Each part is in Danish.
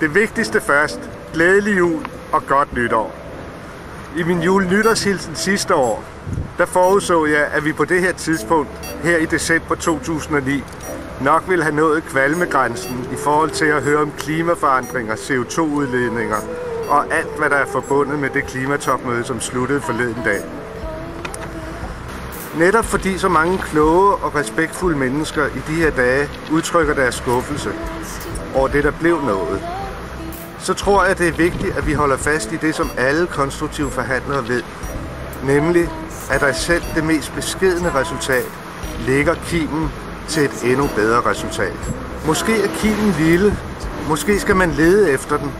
Det vigtigste først. Glædelig jul og godt nytår. I min jule-nytårshilsen sidste år, der forudså jeg, at vi på det her tidspunkt, her i december 2009, nok ville have nået kvalmegrænsen i forhold til at høre om klimaforandringer, CO2-udledninger og alt, hvad der er forbundet med det klimatopmøde, som sluttede forleden dag. Netop fordi så mange kloge og respektfulde mennesker i de her dage udtrykker deres skuffelse over det, der blev nået, så tror jeg, det er vigtigt, at vi holder fast i det, som alle konstruktive forhandlere ved, nemlig, at der selv det mest beskedne resultat ligger kimen til et endnu bedre resultat. Måske er kimen lille, måske skal man lede efter den,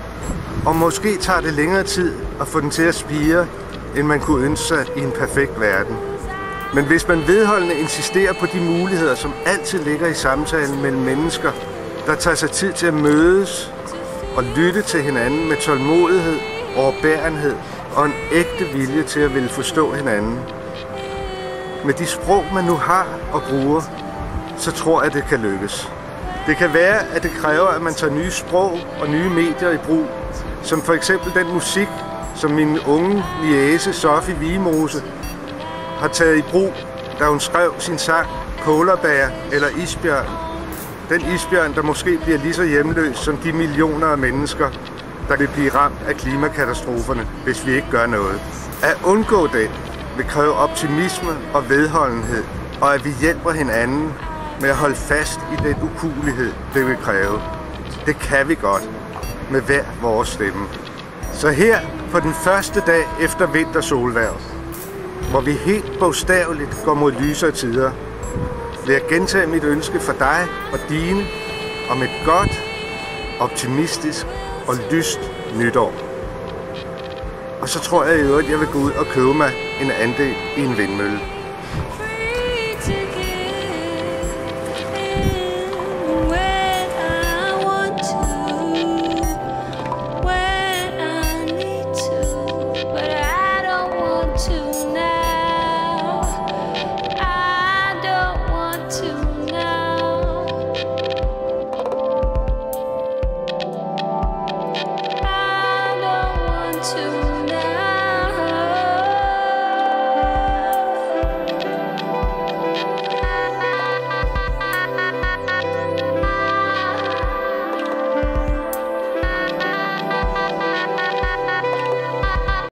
og måske tager det længere tid at få den til at spire, end man kunne ønske sig i en perfekt verden. Men hvis man vedholdende insisterer på de muligheder, som altid ligger i samtalen mellem mennesker, der tager sig tid til at mødes og lytte til hinanden med tålmodighed, overbærenhed og en ægte vilje til at ville forstå hinanden. Med de sprog, man nu har og bruger, så tror jeg, det kan lykkes. Det kan være, at det kræver, at man tager nye sprog og nye medier i brug, som for eksempel den musik, som min unge niece Sofie Wigmose har taget i brug, da hun skrev sin sang Polarbear eller Isbjørn. Den isbjørn, der måske bliver lige så hjemløs som de millioner af mennesker, der vil blive ramt af klimakatastroferne, hvis vi ikke gør noget. At undgå den vil kræve optimisme og vedholdenhed, og at vi hjælper hinanden med at holde fast i den ukuelighed, det vil kræve. Det kan vi godt, med hver vores stemme. Så her på den første dag efter vintersolvejr, hvor vi helt bogstaveligt går mod lysere tider, vil jeg gentage mit ønske for dig og dine om et godt, optimistisk og lyst nytår. Og så tror jeg i øvrigt, at jeg vil gå ud og købe mig en andel i en vindmølle. To